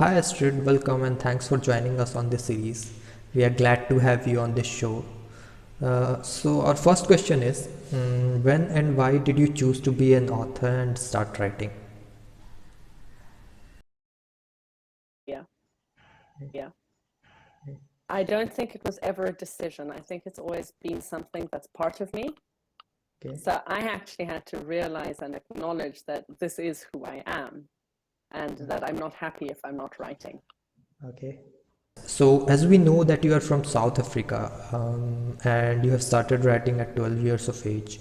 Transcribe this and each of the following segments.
Hi Astrid, welcome and thanks for joining us on this series. We are glad to have you on this show. Our first question is when and why did you choose to be an author and start writing? Yeah, yeah. I don't think it was ever a decision. I think it's always been something that's part of me. Okay, So I actually had to realize and acknowledge that this is who I am and that I'm not happy if I'm not writing. okay. So, as we know that you are from South Africa and you have started writing at 12 years of age.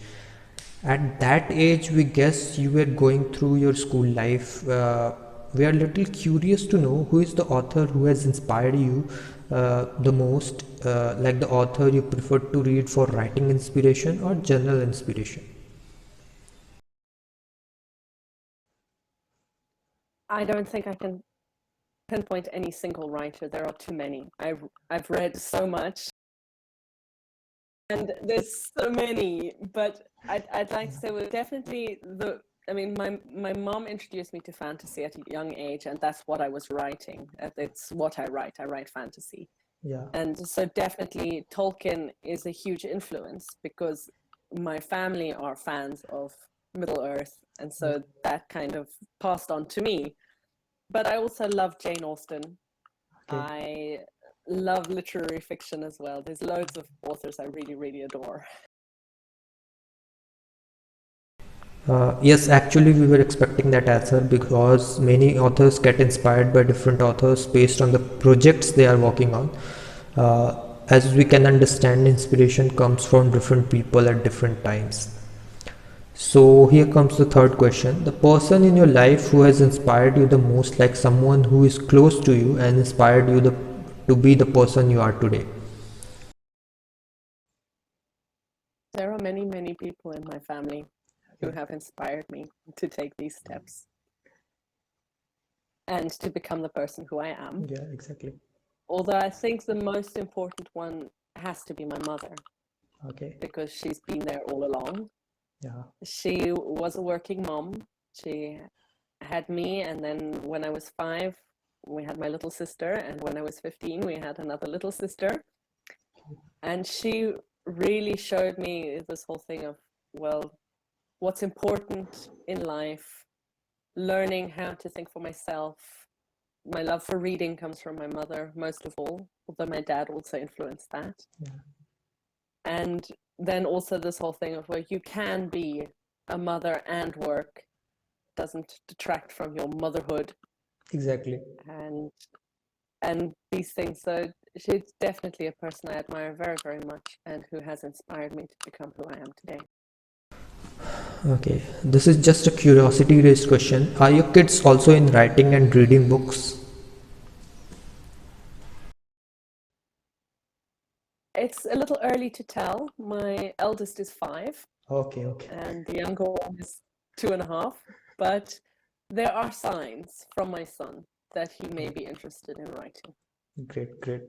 At that age, we guess you were going through your school life. We are a little curious to know who is the author who has inspired you the most, like the author you prefer to read for writing inspiration or general inspiration. I don't think I can pinpoint any single writer. There are too many. I've read so much and there's so many, but I'd like to say well definitely I mean my mom introduced me to fantasy at a young age and that's what I was writing. It's what I write. I write fantasy. Yeah, And so definitely Tolkien is a huge influence because my family are fans of Middle Earth and yeah. so that kind of passed on to me. But I also love Jane Austen. Okay. I love literary fiction as well. There's loads of authors I really, really adore. Yes, actually, we were expecting that answer because many authors get inspired by different authors based on the projects they are working on. As we can understand, inspiration comes from different people at different times. So, here comes the third question. The person in your life who has inspired you the most, like someone who is close to you and inspired you to be the person you are today. There are many, many people in my family who Okay. have inspired me to take these steps and to become the person who I am. Yeah, exactly. Although I think the most important one has to be my mother Okay. because she's been there all along. Yeah. She was a working mom. She had me, and then when I was 5, we had my little sister, and when I was 15, we had another little sister. And she really showed me this whole thing of, well, what's important in life, learning how to think for myself. My love for reading comes from my mother, most of all, although my dad also influenced that. Yeah. And then also this whole thing of where you can be a mother and work doesn't detract from your motherhood Exactly. and and these things. So she's definitely a person I admire very, very much and who has inspired me to become who I am today. Okay, this is just a curiosity raised question. Are your kids also in writing and reading books? It's a little early to tell. My eldest is 5 Okay, okay. and the younger one is 2.5, but there are signs from my son that he may be interested in writing. Great, great.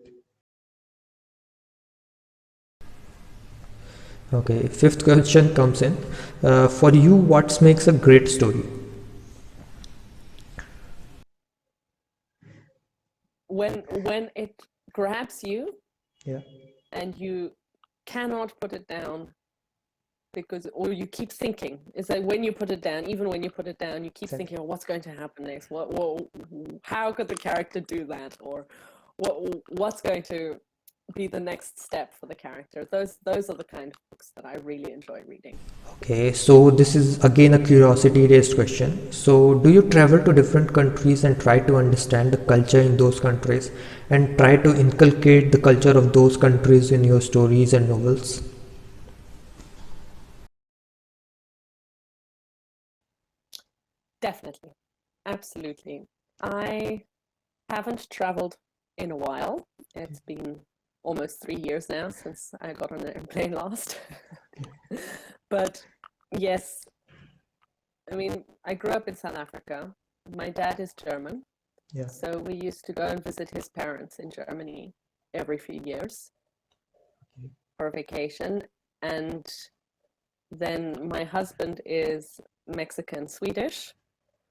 Okay, fifth question comes in. For you, what makes a great story? When it grabs you Yeah, and you cannot put it down because or you keep thinking it's like when you put it down, even when you put it down, you keep exactly. thinking, oh, what's going to happen next, what how could the character do that, or what's going to be the next step for the character. Those are the kind of books that I really enjoy reading. Okay, so this is again a curiosity raised question. So, do you travel to different countries and try to understand the culture in those countries and try to inculcate the culture of those countries in your stories and novels? Definitely, absolutely. I haven't traveled in a while. It's been almost 3 years now since I got on an airplane last. But yes, I mean, I grew up in South Africa. My dad is German, Yeah. so we used to go and visit his parents in Germany every few years for a vacation. And then my husband is Mexican Swedish,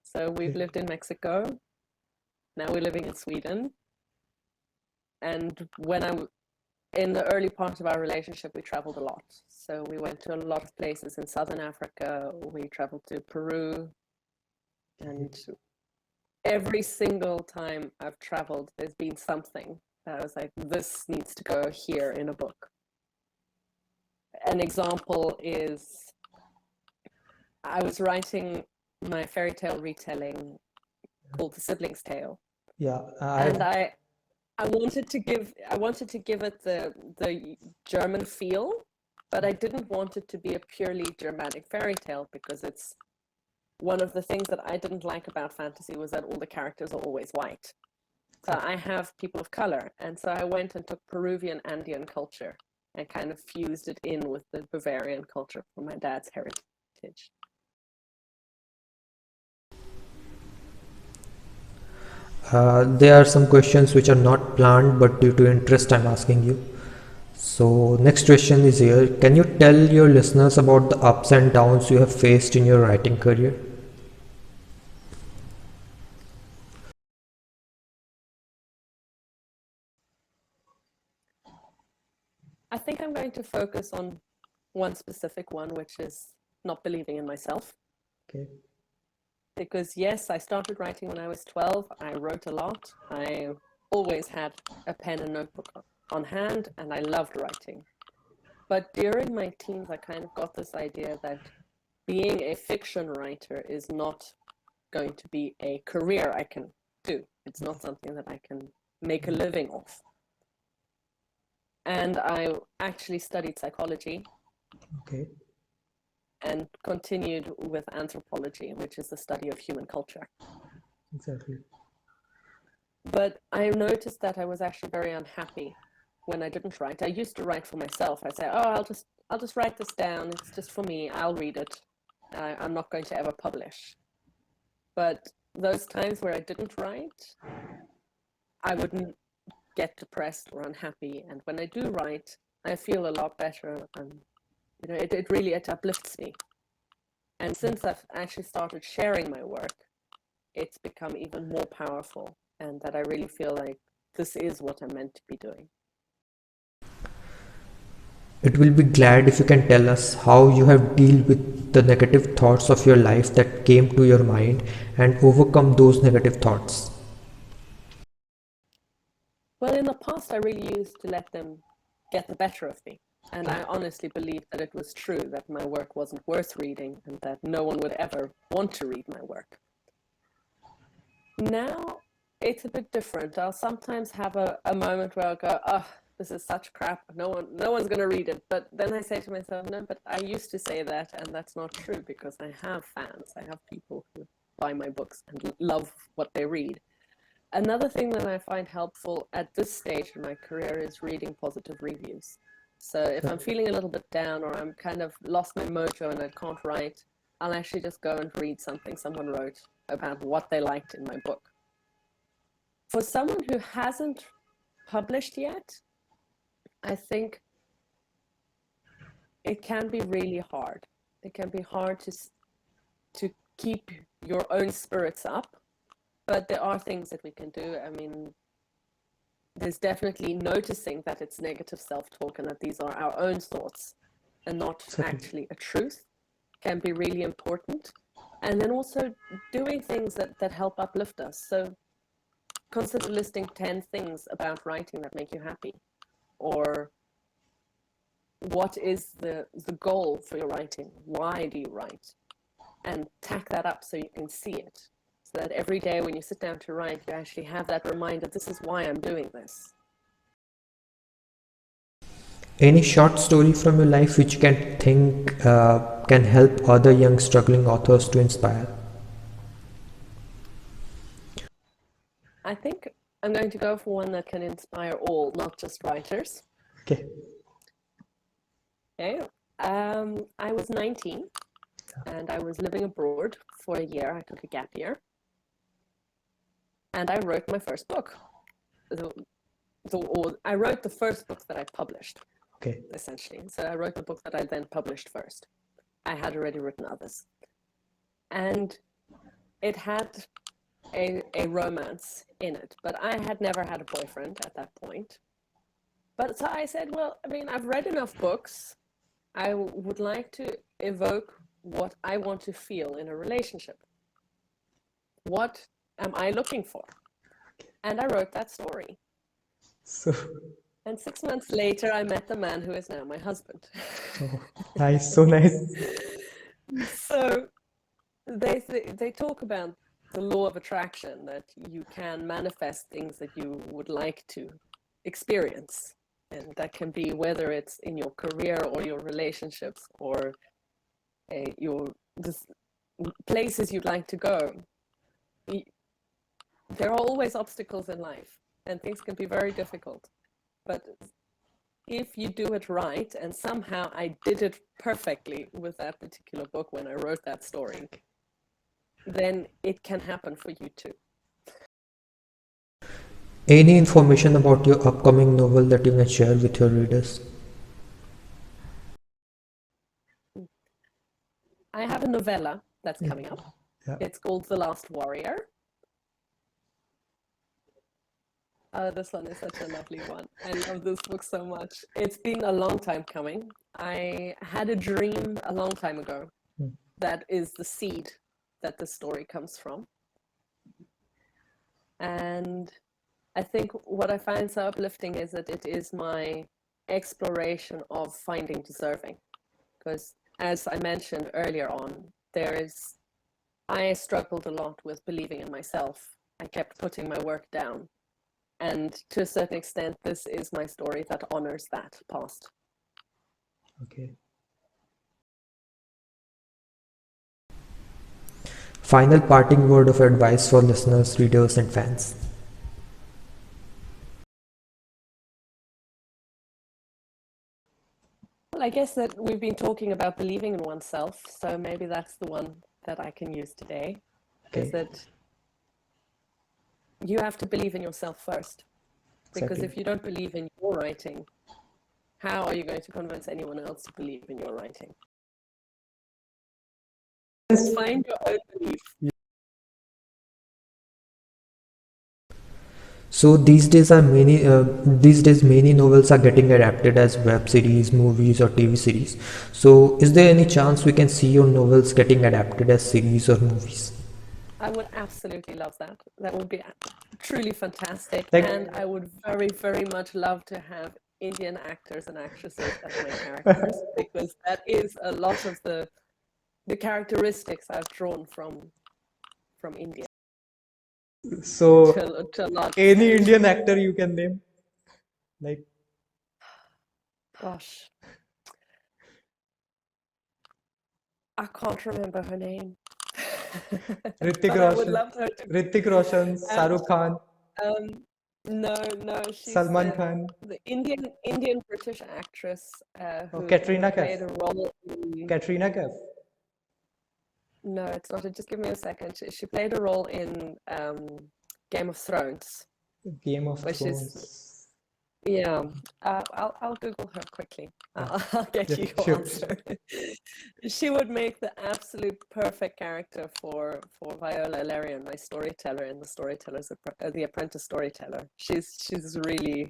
so we've Okay. lived in Mexico. Now we're living in Sweden. And in the early part of our relationship, we traveled a lot. So we went to a lot of places in Southern Africa. We traveled to Peru. And every single time I've traveled, there's been something that I was like, this needs to go here in a book. An example is I was writing my fairy tale retelling called The Sibling's Tale. Yeah, And I wanted to give it the German feel, but I didn't want it to be a purely Germanic fairy tale, because it's one of the things that I didn't like about fantasy was that all the characters are always white. So I have people of color, and so I went and took Peruvian Andean culture and kind of fused it in with the Bavarian culture from my dad's heritage. There are some questions which are not planned, but due to interest, I'm asking you. So, next question is here. Can you tell your listeners about the ups and downs you have faced in your writing career? I think I'm going to focus on one specific one, which is not believing in myself. Okay. Because yes, I started writing when I was 12. I wrote a lot. I always had a pen and notebook on hand, and I loved writing. But during my teens, I kind of got this idea that being a fiction writer is not going to be a career I can do. It's not something that I can make a living off. And I actually studied psychology Okay. and continued with anthropology, which is the study of human culture. Exactly. But I noticed that I was actually very unhappy when I didn't write. I used to write for myself. I'd say, "Oh, I'll just write this down. It's just for me. I'll read it. I'm not going to ever publish." But those times where I didn't write, I wouldn't get depressed or unhappy. And when I do write, I feel a lot better, and it uplifts me. And since I've actually started sharing my work, it's become even more powerful, and that I really feel like this is what I'm meant to be doing. It will be glad if you can tell us how you have dealt with the negative thoughts of your life that came to your mind and overcome those negative thoughts. Well, in the past, I really used to let them get the better of me. And Okay. I honestly believed that it was true, that my work wasn't worth reading and that no one would ever want to read my work. Now, it's a bit different. I'll sometimes have a moment where I'll go, oh, this is such crap. No one's going to read it. But then I say to myself, no, but I used to say that, and that's not true, because I have fans. I have people who buy my books and love what they read. Another thing that I find helpful at this stage in my career is reading positive reviews. So if I'm feeling a little bit down, or I'm kind of lost my mojo and I can't write, I'll actually just go and read something someone wrote about what they liked in my book. For someone who hasn't published yet, I think it can be really hard. It can be hard to keep your own spirits up, but there are things that we can do. I mean, there's definitely noticing that it's negative self-talk and that these are our own thoughts and not actually a truth can be really important. And then also doing things that help uplift us. So consider listing 10 things about writing that make you happy, or what is the goal for your writing? Why do you write? And tack that up so you can see it, so that every day when you sit down to write, you actually have that reminder, this is why I'm doing this. Any short story from your life which you can think can help other young struggling authors to inspire? I think I'm going to go for one that can inspire all, not just writers. Okay. Okay. I was 19 and I was living abroad for a year. I took a gap year and I wrote my first book. I wrote the first book that I published, Okay. essentially. So I wrote the book that I then published first. I had already written others. And it had a romance in it. But I had never had a boyfriend at that point. But so I said, well, I mean, I've read enough books. I would like to evoke what I want to feel in a relationship. What am I looking for? And I wrote that story. So And 6 months later, I met the man who is now my husband. oh, nice, so nice. So they talk about the law of attraction, that you can manifest things that you would like to experience. And that can be whether it's in your career or your relationships or your just places you'd like to go. There are always obstacles in life, and things can be very difficult. But if you do it right, and somehow I did it perfectly with that particular book when I wrote that story, then it can happen for you too. Any information about your upcoming novel that you can share with your readers? I have a novella that's coming up. Yeah. It's called The Last Warrior. This one is such a lovely one. I love this book so much. It's been a long time coming. I had a dream a long time ago. That is the seed that the story comes from. And I think what I find so uplifting is that it is my exploration of finding deserving. Because as I mentioned earlier on, I struggled a lot with believing in myself. I kept putting my work down. And to a certain extent, this is my story that honors that past. Okay. Final parting word of advice for listeners, readers, and fans. Well, I guess that we've been talking about believing in oneself, so maybe that's the one that I can use today. Is Okay. that you have to believe in yourself first. Because Exactly. if you don't believe in your writing, how are you going to convince anyone else to believe in your writing? Find your own belief. So these days many novels are getting adapted as web series, movies, or TV series. So is there any chance we can see your novels getting adapted as series or movies? I would absolutely love that. That would be truly fantastic. Like- And I would very, very much love to have Indian actors and actresses as my characters, because that is a lot of the characteristics I've drawn from India So to a lot. any Indian actor you can name? Like Gosh, I can't remember her name. Ritik But I would Roshan, love her to. Ritik Roshan, Shahrukh Khan, No, she's Salman Khan, the Indian British actress who Katrina played Kaif. a role in. Katrina Kaif. No, it's not. Just give me a second. She played a role in Game of Thrones, Game of which is, Thrones. yeah. I'll Google her quickly. I'll get Yeah, you your sure. answer. She would make the absolute perfect character for Viola Larian, my storyteller in the Apprentice Storyteller. She's really.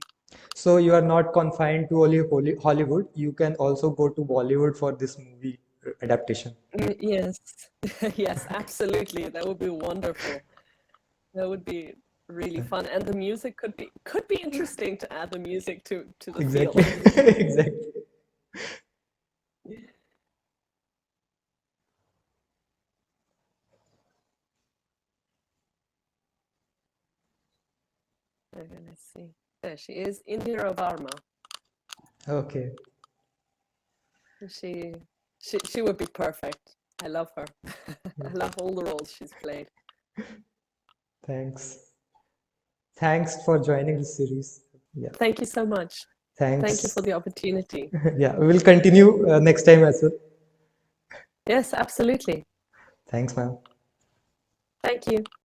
So you are not confined to only Hollywood. You can also go to Bollywood for this movie adaptation. Yes, yes, absolutely. That would be wonderful. That would be really fun, and the music could be interesting to add the music to the Exactly. feel. Exactly. Okay, let's see. There she is, Indira Varma. Okay. She would be perfect. I love her. I love all the roles she's played. Thanks. Thanks for joining this series. Yeah. Thank you so much. Thanks. Thank you for the opportunity. Yeah, we will continue next time as well. Yes, absolutely. Thanks, ma'am. Thank you.